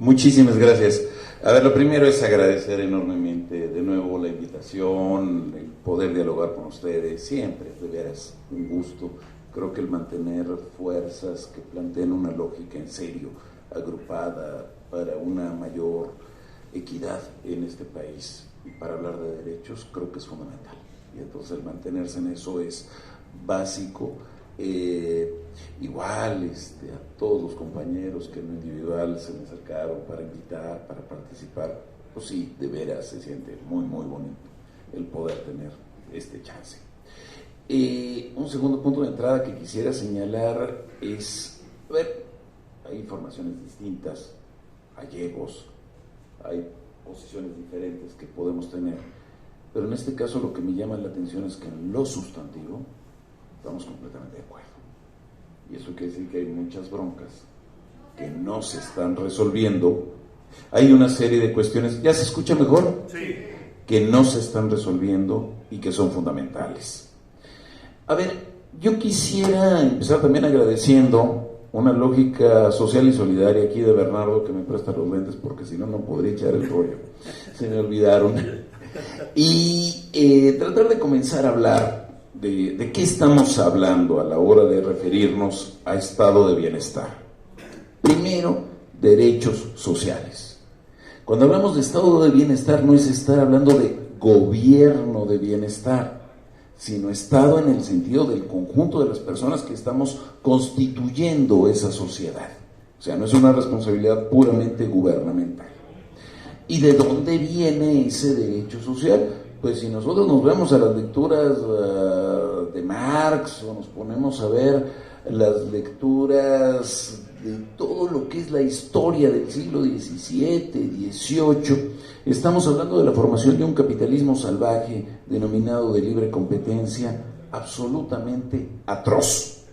Muchísimas gracias. A ver, lo primero es agradecer enormemente de nuevo la invitación, el poder dialogar con ustedes, siempre, de veras, un gusto. Creo que el mantener fuerzas que planteen una lógica en serio, agrupada para una mayor equidad en este país y para hablar de derechos, creo que es fundamental. Y entonces el mantenerse en eso es básico. Igual a todos los compañeros que en lo individual se me acercaron para invitar, para participar, pues sí, de veras se siente muy muy bonito el poder tener este chance. Un segundo punto de entrada que quisiera señalar es, a ver, hay informaciones distintas, hay egos, hay posiciones diferentes que podemos tener, pero en este caso lo que me llama la atención es que en lo sustantivo estamos completamente de acuerdo. Y eso quiere decir que hay muchas broncas que no se están resolviendo. Hay una serie de cuestiones, ¿ya se escucha mejor? Sí. Que no se están resolviendo y que son fundamentales. A ver, yo quisiera empezar también agradeciendo una lógica social y solidaria aquí de Bernardo, que me presta los lentes porque si no, no podría echar el rollo. Se me olvidaron. Y tratar de comenzar a hablar de qué estamos hablando a la hora de referirnos a estado de bienestar. Primero, derechos sociales. Cuando hablamos de estado de bienestar no es estar hablando de gobierno de bienestar, sino estado en el sentido del conjunto de las personas que estamos constituyendo esa sociedad. O sea, no es una responsabilidad puramente gubernamental. ¿Y de dónde viene ese derecho social? Pues si nosotros nos vemos a las lecturas de Marx o nos ponemos a ver las lecturas de todo lo que es la historia del siglo XVII, XVIII, estamos hablando de la formación de un capitalismo salvaje denominado de libre competencia absolutamente atroz.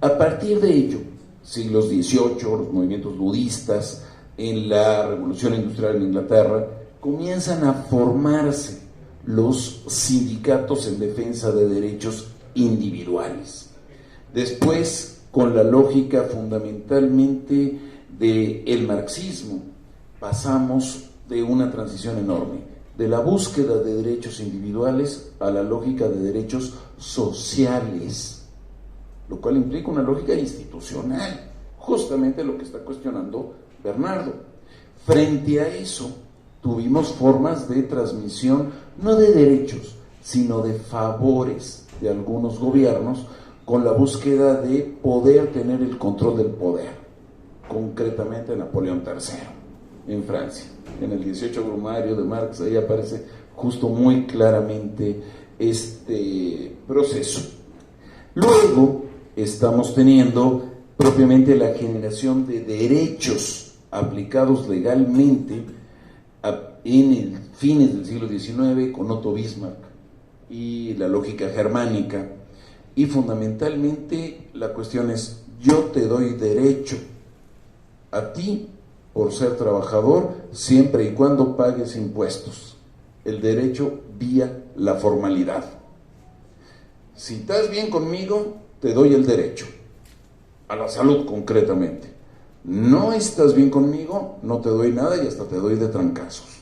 A partir de ello, siglos XVIII, los movimientos budistas, en la Revolución Industrial en Inglaterra, comienzan a formarse los sindicatos en defensa de derechos individuales. Después, con la lógica fundamentalmente del marxismo, pasamos de una transición enorme, de la búsqueda de derechos individuales a la lógica de derechos sociales, lo cual implica una lógica institucional, justamente lo que está cuestionando Bernardo. Frente a eso, tuvimos formas de transmisión, no de derechos, sino de favores de algunos gobiernos con la búsqueda de poder tener el control del poder, concretamente Napoleón III en Francia. En el 18 Brumario de Marx, ahí aparece justo muy claramente este proceso. Luego estamos teniendo propiamente la generación de derechos aplicados legalmente en el fines del siglo XIX con Otto Bismarck y la lógica germánica, y fundamentalmente la cuestión es: yo te doy derecho a ti por ser trabajador siempre y cuando pagues impuestos, el derecho vía la formalidad. Si estás bien conmigo, te doy el derecho a la salud concretamente. No estás bien conmigo, no te doy nada y hasta te doy de trancazos.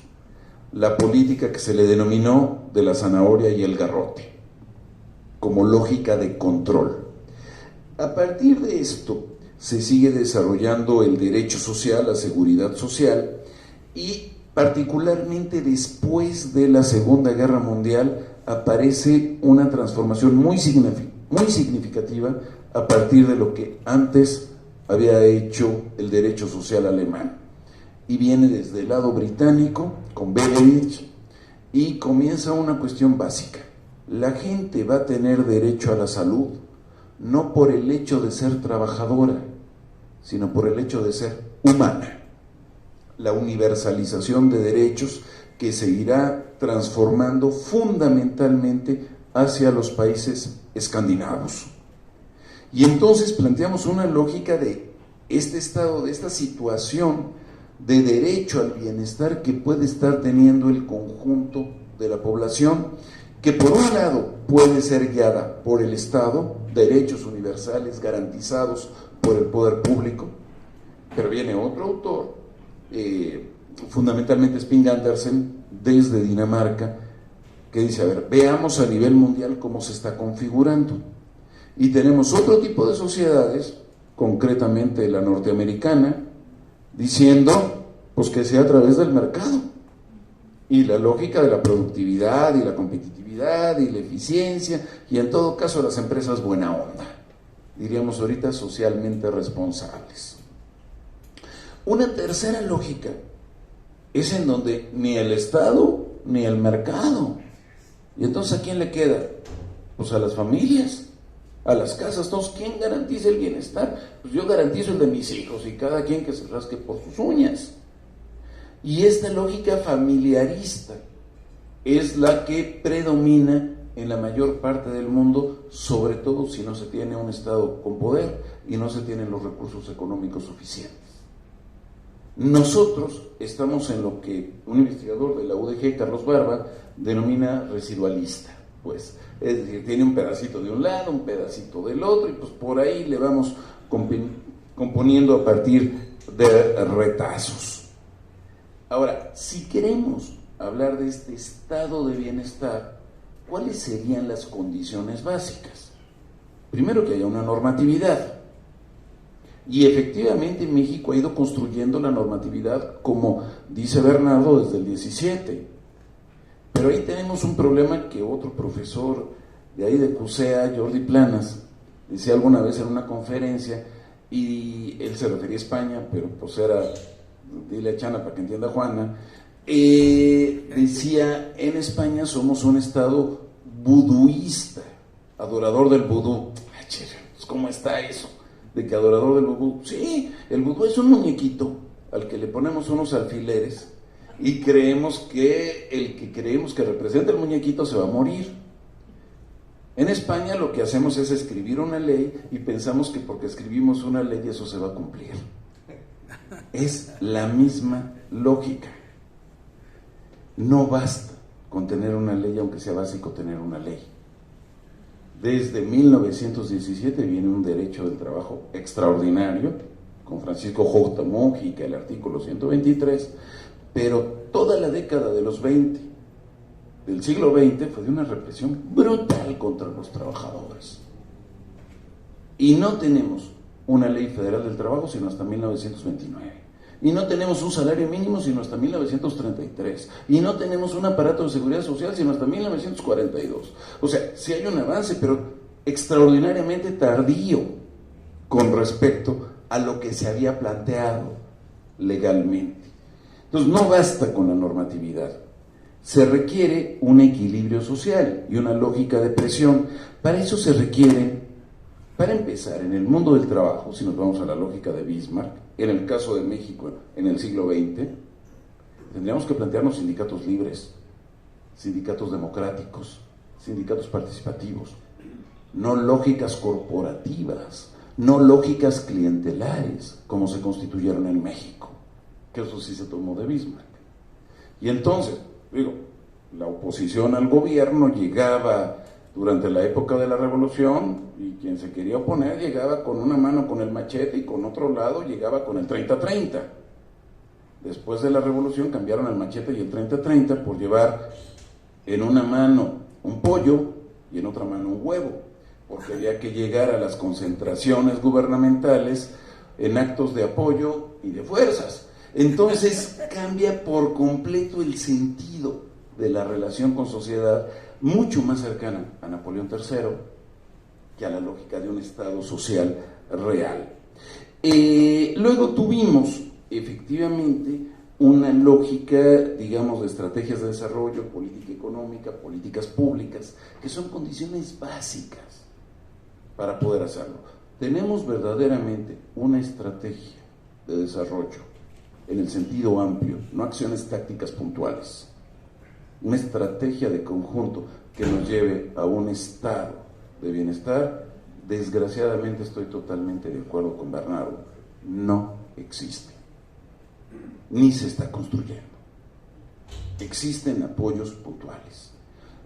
La política que se le denominó de la zanahoria y el garrote, como lógica de control. A partir de esto se sigue desarrollando el derecho social, la seguridad social, y particularmente después de la Segunda Guerra Mundial aparece una transformación muy significativa a partir de lo que antes había hecho el derecho social alemán, y viene desde el lado británico con Beveridge, y comienza una cuestión básica: la gente va a tener derecho a la salud no por el hecho de ser trabajadora, sino por el hecho de ser humana. La universalización de derechos que se irá transformando fundamentalmente hacia los países escandinavos. Y entonces planteamos una lógica de este estado, de esta situación de derecho al bienestar que puede estar teniendo el conjunto de la población, que por un lado puede ser guiada por el Estado, derechos universales garantizados por el poder público, pero viene otro autor fundamentalmente Spink Andersen, desde Dinamarca, que dice, a ver, veamos a nivel mundial cómo se está configurando. Y tenemos otro tipo de sociedades, concretamente la norteamericana, diciendo, pues que sea a través del mercado. Y la lógica de la productividad y la competitividad y la eficiencia, y en todo caso las empresas buena onda, diríamos ahorita socialmente responsables. Una tercera lógica es en donde ni el Estado ni el mercado. Y entonces, ¿a quién le queda? Pues a las familias, a las casas. Entonces, ¿quién garantiza el bienestar? Pues yo garantizo el de mis hijos y cada quien que se rasque por sus uñas. Y esta lógica familiarista es la que predomina en la mayor parte del mundo, sobre todo si no se tiene un Estado con poder y no se tienen los recursos económicos suficientes. Nosotros estamos en lo que un investigador de la UDG, Carlos Barba, denomina residualista, pues, es decir, tiene un pedacito de un lado, un pedacito del otro, y pues por ahí le vamos componiendo a partir de retazos. Ahora, si queremos hablar de este estado de bienestar, ¿cuáles serían las condiciones básicas? Primero, que haya una normatividad. Y efectivamente México ha ido construyendo la normatividad, como dice Bernardo, desde el 17. Pero ahí tenemos un problema que otro profesor de ahí de CUSEA, Jordi Planas, decía alguna vez en una conferencia, y él se refería a España, pero pues era, dile a Chana para que entienda Juana, decía, en España somos un estado buduista, adorador del vudú. Ay, pues ¿cómo está eso? De que adorador del vudú. Sí, el vudú es un muñequito al que le ponemos unos alfileres y creemos que el que creemos que representa el muñequito se va a morir. En España lo que hacemos es escribir una ley y pensamos que porque escribimos una ley eso se va a cumplir. Es la misma lógica. No basta con tener una ley, aunque sea básico tener una ley. Desde 1917 viene un derecho del trabajo extraordinario, con Francisco J. Mújica, el artículo 123, pero toda la década de los 20, del siglo XX, fue de una represión brutal contra los trabajadores. Y no tenemos una ley federal del trabajo sino hasta 1929. Y no tenemos un salario mínimo sino hasta 1933. Y no tenemos un aparato de seguridad social sino hasta 1942. O sea, sí hay un avance, pero extraordinariamente tardío con respecto a lo que se había planteado legalmente. Entonces, no basta con la normatividad. Se requiere un equilibrio social y una lógica de presión. Para eso se requiere, para empezar, en el mundo del trabajo, si nos vamos a la lógica de Bismarck, en el caso de México en el siglo XX, tendríamos que plantearnos sindicatos libres, sindicatos democráticos, sindicatos participativos, no lógicas corporativas, no lógicas clientelares, como se constituyeron en México, que eso sí se tomó de Bismarck. Y entonces, digo, la oposición al gobierno llegaba durante la época de la Revolución, y quien se quería oponer llegaba con una mano con el machete y con otro lado llegaba con el 30-30. Después de la Revolución cambiaron el machete y el 30-30 por llevar en una mano un pollo y en otra mano un huevo, porque había que llegar a las concentraciones gubernamentales en actos de apoyo y de fuerzas. Entonces cambia por completo el sentido de la relación con sociedad, mucho más cercana a Napoleón III que a la lógica de un Estado social real. Luego tuvimos efectivamente una lógica, digamos, de estrategias de desarrollo, política económica, políticas públicas, que son condiciones básicas para poder hacerlo. Tenemos verdaderamente una estrategia de desarrollo en el sentido amplio, no acciones tácticas puntuales, una estrategia de conjunto que nos lleve a un estado de bienestar. Desgraciadamente estoy totalmente de acuerdo con Bernardo, no existe, ni se está construyendo. Existen apoyos puntuales.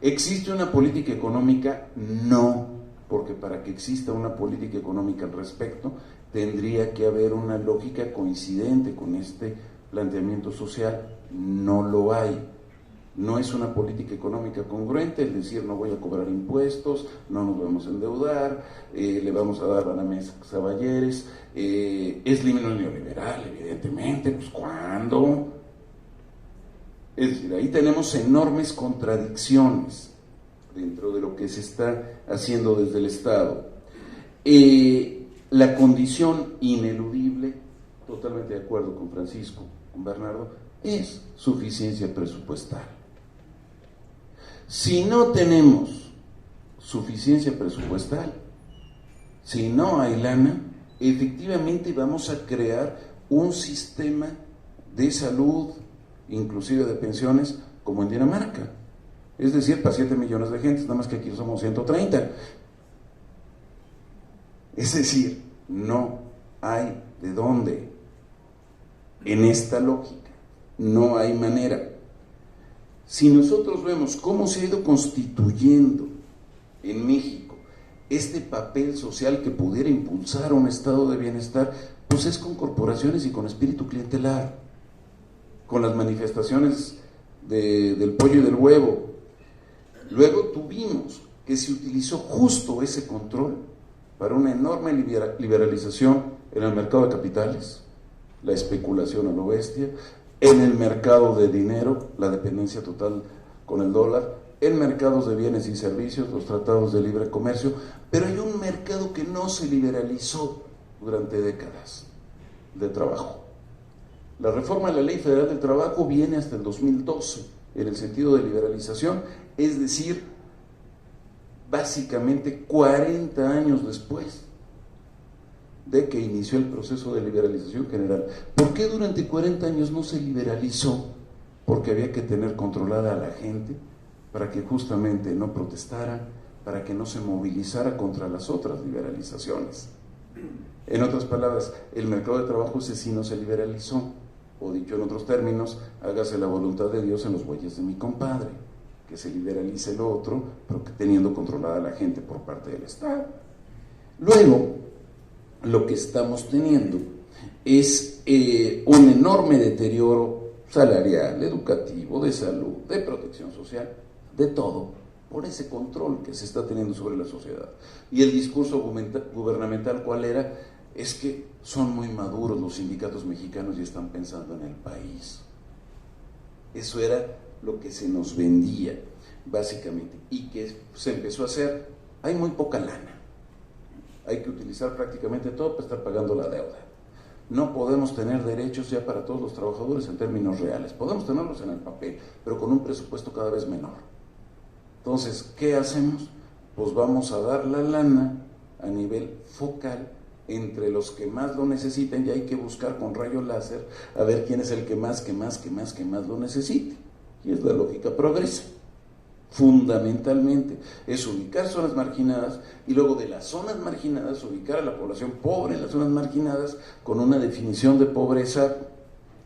¿Existe una política económica? No, porque para que exista una política económica al respecto, tendría que haber una lógica coincidente con este planteamiento social, no lo hay. No es una política económica congruente el decir no voy a cobrar impuestos, no nos vamos a endeudar, le vamos a dar banamex a caballeres, es neoliberal, evidentemente, pues ¿cuándo? Es decir, ahí tenemos enormes contradicciones dentro de lo que se está haciendo desde el Estado. La condición ineludible, totalmente de acuerdo con Francisco, con Bernardo, es suficiencia presupuestal. Si no tenemos suficiencia presupuestal, si no hay lana, efectivamente vamos a crear un sistema de salud, inclusive de pensiones, como en Dinamarca. Es decir, para 7 millones de gente, nada más que aquí somos 130. Es decir, no hay de dónde. En esta lógica, no hay manera. Si nosotros vemos cómo se ha ido constituyendo en México este papel social que pudiera impulsar un estado de bienestar, pues es con corporaciones y con espíritu clientelar, con las manifestaciones del pollo y del huevo. Luego tuvimos que se utilizó justo ese control para una enorme liberalización en el mercado de capitales, la especulación a lo bestia, en el mercado de dinero, la dependencia total con el dólar, en mercados de bienes y servicios, los tratados de libre comercio, pero hay un mercado que no se liberalizó durante décadas, de trabajo. La reforma de la Ley Federal del Trabajo viene hasta el 2012 en el sentido de liberalización, es decir, básicamente 40 años después de que inició el proceso de liberalización general. ¿Por qué durante 40 años no se liberalizó? Porque había que tener controlada a la gente para que justamente no protestara, para que no se movilizara contra las otras liberalizaciones. En otras palabras, el mercado de trabajo ese sí no se liberalizó, o dicho en otros términos, hágase la voluntad de Dios en los bueyes de mi compadre, que se liberalice lo otro, pero que teniendo controlada a la gente por parte del Estado. Luego, lo que estamos teniendo es un enorme deterioro salarial, educativo, de salud, de protección social, de todo, por ese control que se está teniendo sobre la sociedad. Y el discurso gubernamental, ¿cuál era? Es que son muy maduros los sindicatos mexicanos y están pensando en el país. Eso era lo que se nos vendía, básicamente, y que se empezó a hacer. Hay muy poca lana. Hay que utilizar prácticamente todo para estar pagando la deuda. No podemos tener derechos ya para todos los trabajadores en términos reales. Podemos tenerlos en el papel, pero con un presupuesto cada vez menor. Entonces, ¿qué hacemos? Pues vamos a dar la lana a nivel focal entre los que más lo necesiten y hay que buscar con rayo láser a ver quién es el que más lo necesite. Y es la lógica progresa. Fundamentalmente es ubicar zonas marginadas y luego de las zonas marginadas ubicar a la población pobre en las zonas marginadas con una definición de pobreza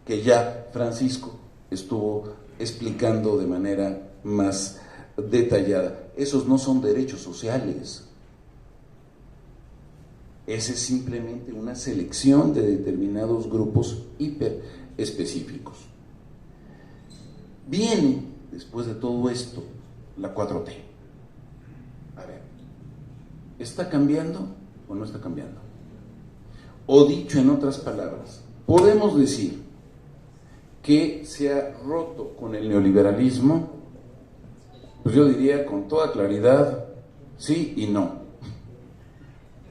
que ya Francisco estuvo explicando de manera más detallada. Esos no son derechos sociales, esa es simplemente una selección de determinados grupos hiper específicos. Viene después de todo esto la 4T. A ver, ¿está cambiando o no está cambiando? O dicho en otras palabras, podemos decir que se ha roto con el neoliberalismo. Pues yo diría con toda claridad, sí y no.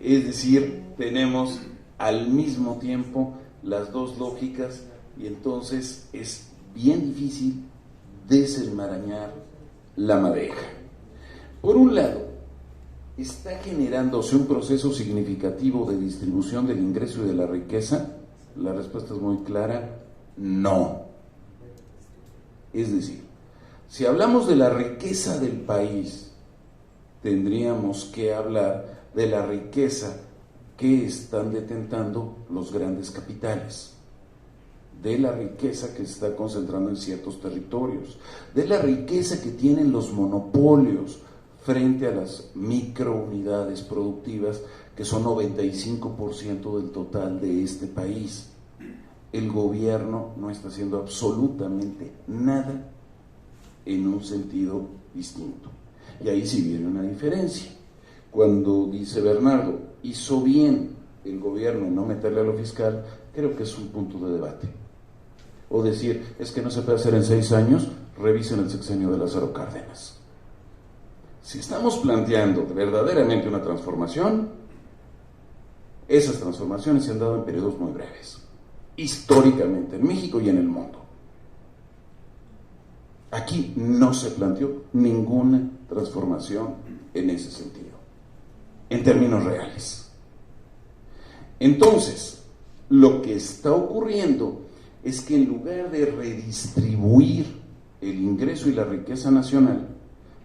Es decir, tenemos al mismo tiempo las dos lógicas y entonces es bien difícil desenmarañar la madeja. Por un lado, ¿está generándose un proceso significativo de distribución del ingreso y de la riqueza? La respuesta es muy clara, no. Es decir, si hablamos de la riqueza del país, tendríamos que hablar de la riqueza que están detentando los grandes capitales, de la riqueza que se está concentrando en ciertos territorios, de la riqueza que tienen los monopolios frente a las microunidades productivas, que son 95% del total de este país. el gobierno no está haciendo absolutamente nada en un sentido distinto. Y ahí sí viene una diferencia. Cuando dice Bernardo, hizo bien el gobierno en no meterle a lo fiscal, creo que es un punto de debate. O decir, es que no se puede hacer en 6 años, revisen el sexenio de Lázaro Cárdenas. Si estamos planteando verdaderamente una transformación, esas transformaciones se han dado en periodos muy breves, históricamente, en México y en el mundo. Aquí no se planteó ninguna transformación en ese sentido, en términos reales. Entonces, lo que está ocurriendo es que en lugar de redistribuir el ingreso y la riqueza nacional,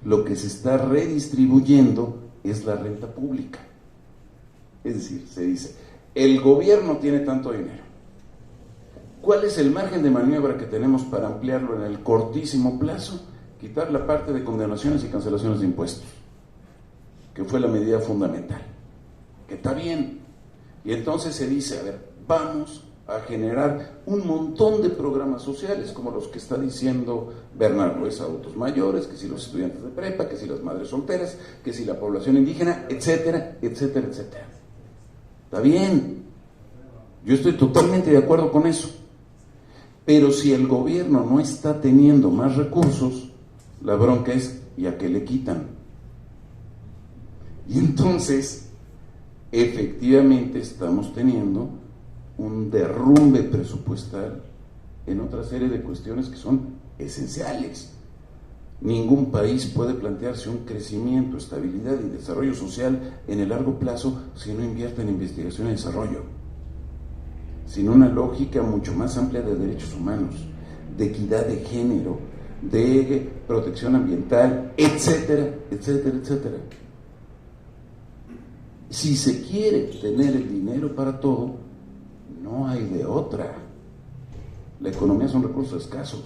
lo que se está redistribuyendo es la renta pública. Es decir, se dice, el gobierno tiene tanto dinero. ¿Cuál es el margen de maniobra que tenemos para ampliarlo en el cortísimo plazo? Quitar la parte de condenaciones y cancelaciones de impuestos, que fue la medida fundamental, que está bien. Y entonces se dice, a ver, vamos a generar un montón de programas sociales, como los que está diciendo Bernardo, es adultos mayores, que si los estudiantes de prepa, que si las madres solteras, que si la población indígena, etcétera, etcétera, etcétera. Está bien, yo estoy totalmente de acuerdo con eso, pero si el gobierno no está teniendo más recursos, la bronca es, ¿y a qué le quitan? Y entonces, efectivamente estamos teniendo un derrumbe presupuestal en otra serie de cuestiones que son esenciales. Ningún país puede plantearse un crecimiento, estabilidad y desarrollo social en el largo plazo si no invierte en investigación y desarrollo, sin una lógica mucho más amplia de derechos humanos, de equidad de género, de protección ambiental, etcétera, etcétera, etcétera. Si se quiere tener el dinero para todo, no hay de otra. La economía son recursos escasos.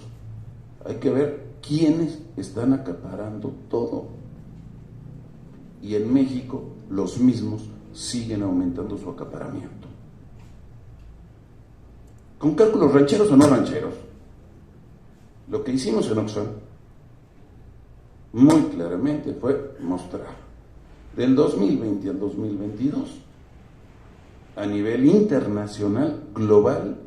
Hay que ver quiénes están acaparando todo. Y en México los mismos siguen aumentando su acaparamiento. Con cálculos rancheros o no rancheros. Lo que hicimos en Oxfam muy claramente fue mostrar del 2020 al 2022 a nivel internacional, global,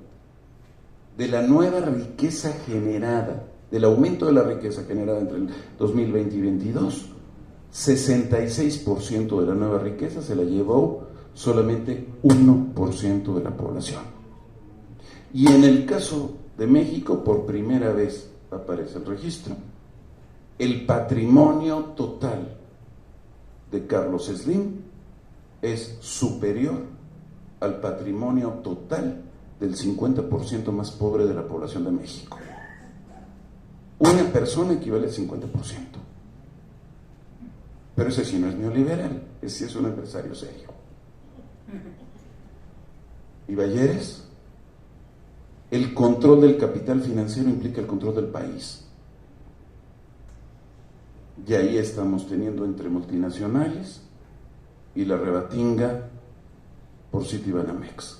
de la nueva riqueza generada, del aumento de la riqueza generada entre el 2020 y 2022, 66% de la nueva riqueza se la llevó solamente 1% de la población. Y en el caso de México, por primera vez aparece el registro. El patrimonio total de Carlos Slim es superior al patrimonio total del 50% más pobre de la población de México. Una persona equivale al 50%. Pero ese sí no es neoliberal, ese sí es un empresario serio. ¿Y Balleres? El control del capital financiero implica el control del país. Y ahí estamos teniendo entre multinacionales y la rebatinga por Citibanamex.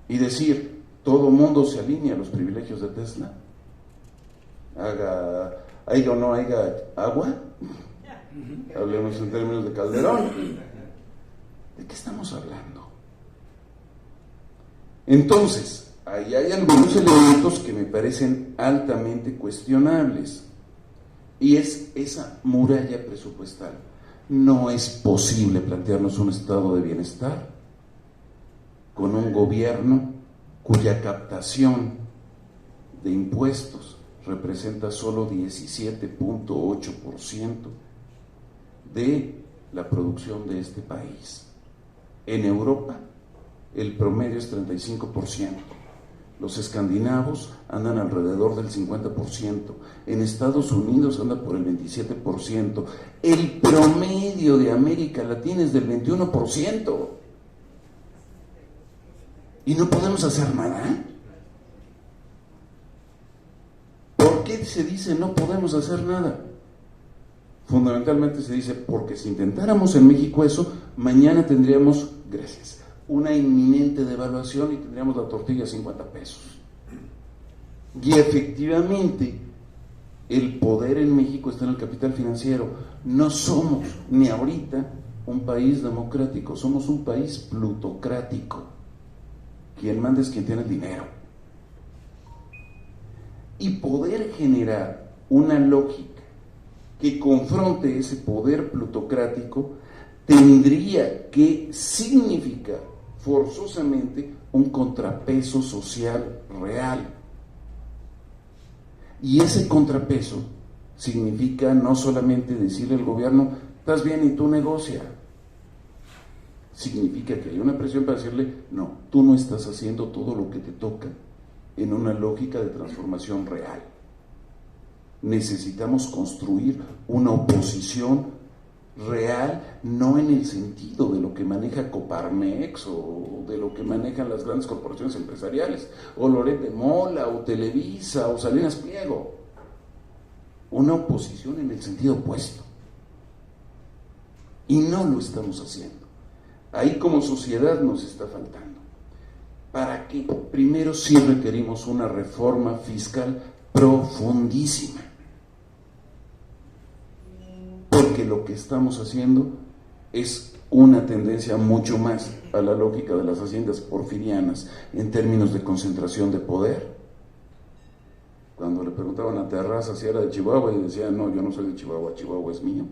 Y decir, todo mundo se alinea a los privilegios de Tesla. Haya o no haya agua. Hablemos en términos de Calderón. ¿De qué estamos hablando? Entonces, ahí hay algunos elementos que me parecen altamente cuestionables. Y es esa muralla presupuestal. No es posible plantearnos un estado de bienestar con un gobierno cuya captación de impuestos representa solo 17.8% de la producción de este país. En Europa el promedio es 35%. Los escandinavos andan alrededor del 50%. En Estados Unidos anda por el 27%. El promedio de América Latina es del 21%. ¿Y no podemos hacer nada? ¿Por qué se dice no podemos hacer nada? Fundamentalmente se dice porque si intentáramos en México eso, mañana tendríamos, gracias, una inminente devaluación y tendríamos la tortilla a 50 pesos. Y efectivamente, el poder en México está en el capital financiero. No somos ni ahorita un país democrático, somos un país plutocrático. Quien manda es quien tiene el dinero. Y poder generar una lógica que confronte ese poder plutocrático tendría que significar forzosamente un contrapeso social real. Y ese contrapeso significa no solamente decirle al gobierno, estás bien y tú negocia. Significa que hay una presión para decirle, no, tú no estás haciendo todo lo que te toca en una lógica de transformación real. Necesitamos construir una oposición real, no en el sentido de lo que maneja Coparmex o de lo que manejan las grandes corporaciones empresariales, o Loret de Mola, o Televisa, o Salinas Pliego. Una oposición en el sentido opuesto. Y no lo estamos haciendo. Ahí como sociedad nos está faltando. ¿Para qué? Primero sí requerimos una reforma fiscal profundísima. Porque lo que estamos haciendo es una tendencia mucho más a la lógica de las haciendas porfirianas en términos de concentración de poder. Cuando le preguntaban a Terraza si era de Chihuahua y decía, no, yo no soy de Chihuahua, Chihuahua es mío.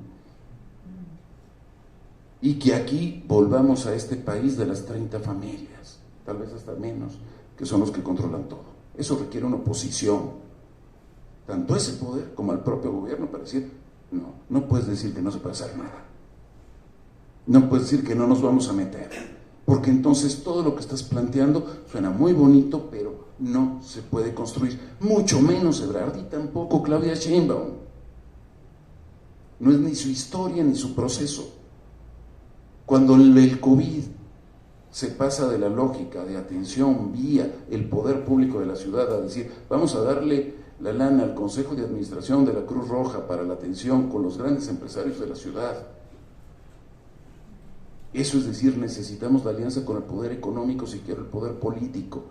Y que aquí volvamos a este país de las 30 familias, tal vez hasta menos, que son los que controlan todo. Eso requiere una oposición, tanto a ese poder como al propio gobierno, para decir, no puedes decir que no se puede hacer nada. No puedes decir que no nos vamos a meter, porque entonces todo lo que estás planteando suena muy bonito, pero no se puede construir, mucho menos Ebrard y tampoco Claudia Sheinbaum. No es ni su historia ni su proceso. Cuando el COVID se pasa de la lógica de atención vía el poder público de la ciudad a decir, vamos a darle la lana al Consejo de Administración de la Cruz Roja para la atención con los grandes empresarios de la ciudad. Eso es decir, necesitamos la alianza con el poder económico, si quiere el poder político.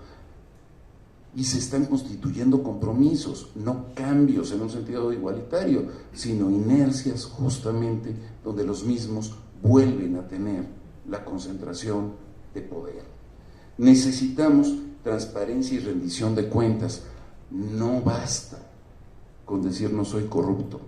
Y se están constituyendo compromisos, no cambios en un sentido igualitario, sino inercias justamente donde los mismos vuelven a tener la concentración de poder. Necesitamos transparencia y rendición de cuentas. No basta con decir no soy corrupto.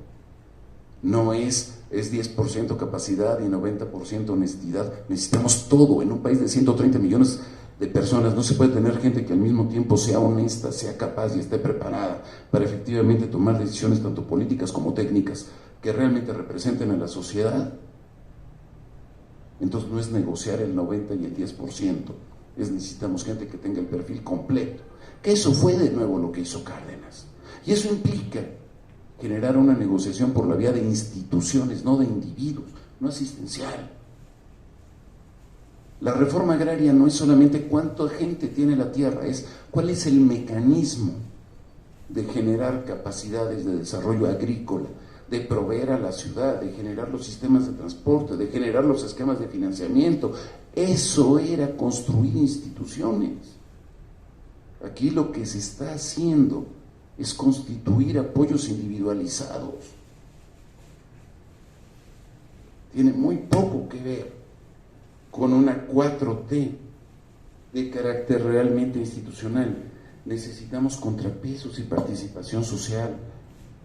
No es 10% capacidad y 90% honestidad. Necesitamos todo. En un país de 130 millones de personas no se puede tener gente que al mismo tiempo sea honesta, sea capaz y esté preparada para efectivamente tomar decisiones tanto políticas como técnicas que realmente representen a la sociedad. Entonces no es negociar el 90 y el 10%, necesitamos gente que tenga el perfil completo, que eso fue de nuevo lo que hizo Cárdenas, y eso implica generar una negociación por la vía de instituciones, no de individuos, no asistencial. La reforma agraria no es solamente cuánta gente tiene la tierra, es cuál es el mecanismo de generar capacidades de desarrollo agrícola, de proveer a la ciudad, de generar los sistemas de transporte, de generar los esquemas de financiamiento. Eso era construir instituciones. Aquí lo que se está haciendo es constituir apoyos individualizados. Tiene muy poco que ver con una 4T de carácter realmente institucional. Necesitamos contrapesos y participación social.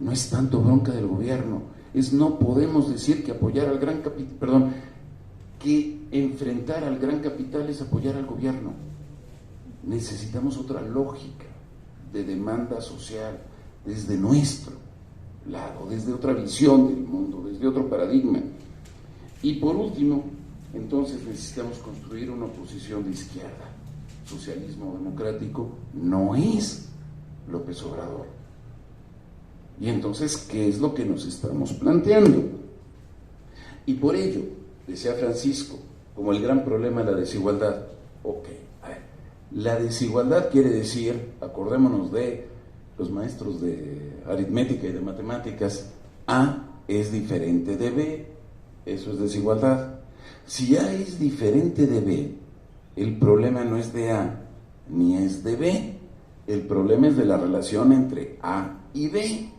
No es tanto bronca del gobierno, es no podemos decir que apoyar al gran capital, que enfrentar al gran capital es apoyar al gobierno. Necesitamos otra lógica de demanda social desde nuestro lado, desde otra visión del mundo, desde otro paradigma. Y por último, entonces necesitamos construir una oposición de izquierda. Socialismo democrático no es López Obrador. Y entonces, ¿qué es lo que nos estamos planteando? Y por ello, decía Francisco, como el gran problema la desigualdad. Ok, a ver, la desigualdad quiere decir, acordémonos de los maestros de aritmética y de matemáticas, A es diferente de B, eso es desigualdad. Si A es diferente de B, El problema no es de A ni es de B, el problema es de la relación entre A y B.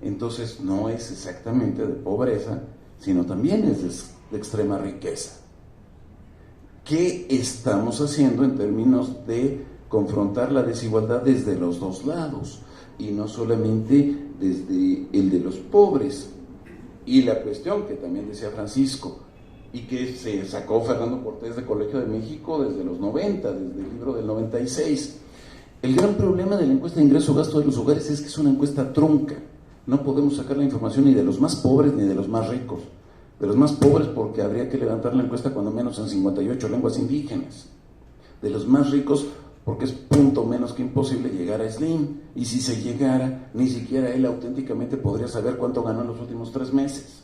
Entonces no es exactamente de pobreza, sino también es de extrema riqueza. ¿Qué estamos haciendo en términos de confrontar la desigualdad desde los dos lados? Y no solamente desde el de los pobres. Y la cuestión que también decía Francisco, y que se sacó Fernando Cortés de Colegio de México desde los 90, desde el libro del 96. El gran problema de la encuesta de ingreso-gasto de los hogares es que es una encuesta trunca. No podemos sacar la información ni de los más pobres ni de los más ricos. De los más pobres porque habría que levantar la encuesta cuando menos en 58 lenguas indígenas. De los más ricos porque es punto menos que imposible llegar a Slim. Y si se llegara, ni siquiera él auténticamente podría saber cuánto ganó en los últimos 3 meses.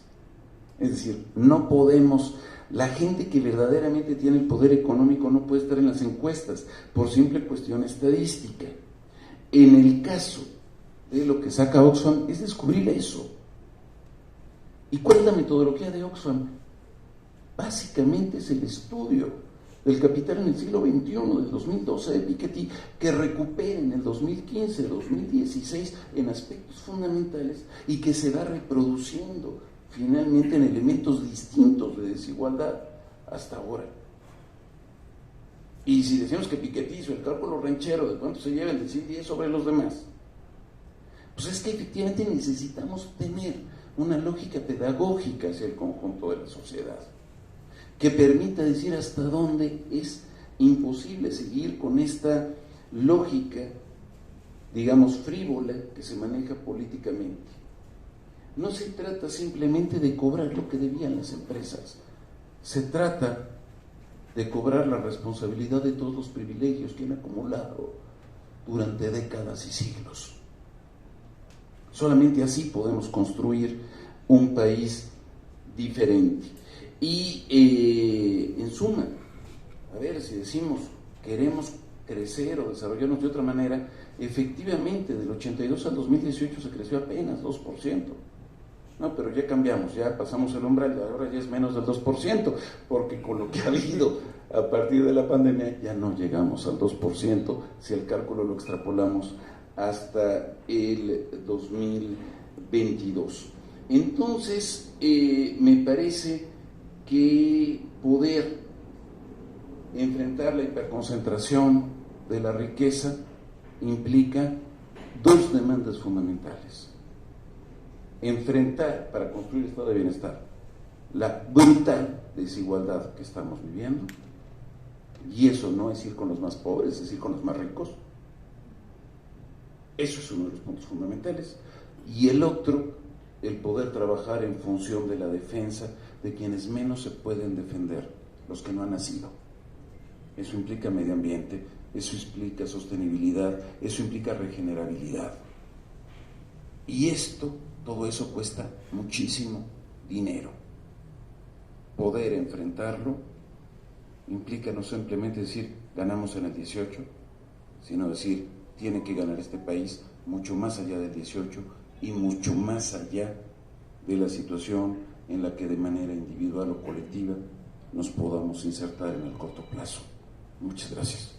Es decir, no podemos, la gente que verdaderamente tiene el poder económico no puede estar en las encuestas por simple cuestión estadística. En el caso de lo que saca Oxfam es descubrir eso. ¿Y cuál es la metodología de Oxfam? Básicamente es el estudio del capital en el siglo XXI, del 2012 de Piketty, que recupera en el 2015, 2016 en aspectos fundamentales y que se va reproduciendo finalmente en elementos distintos de desigualdad hasta ahora. Y si decimos que Piketty hizo el cálculo ranchero de cuánto se lleva el decil 10 sobre los demás, pues es que efectivamente necesitamos tener una lógica pedagógica hacia el conjunto de la sociedad, que permita decir hasta dónde es imposible seguir con esta lógica, digamos, frívola que se maneja políticamente. No se trata simplemente de cobrar lo que debían las empresas, se trata de cobrar la responsabilidad de todos los privilegios que han acumulado durante décadas y siglos. Solamente así podemos construir un país diferente. Y en suma, a ver, si decimos queremos crecer o desarrollarnos de otra manera, efectivamente del 82 al 2018 se creció apenas 2%. No, pero ya cambiamos, ya pasamos el umbral, ahora ya es menos del 2%, porque con lo que ha habido a partir de la pandemia ya no llegamos al 2%, si el cálculo lo extrapolamos hasta el 2022. Entonces, me parece que poder enfrentar la hiperconcentración de la riqueza implica 2 demandas fundamentales. Enfrentar, para construir el estado de bienestar, la brutal desigualdad que estamos viviendo, y eso no es ir con los más pobres, es ir con los más ricos. Eso es uno de los puntos fundamentales. Y el otro, el poder trabajar en función de la defensa de quienes menos se pueden defender, los que no han nacido. Eso implica medio ambiente, eso implica sostenibilidad, eso implica regenerabilidad. Y todo eso cuesta muchísimo dinero. Poder enfrentarlo implica no simplemente decir ganamos en el 18, sino decir tiene que ganar este país mucho más allá del 18 y mucho más allá de la situación en la que de manera individual o colectiva nos podamos insertar en el corto plazo. Muchas gracias.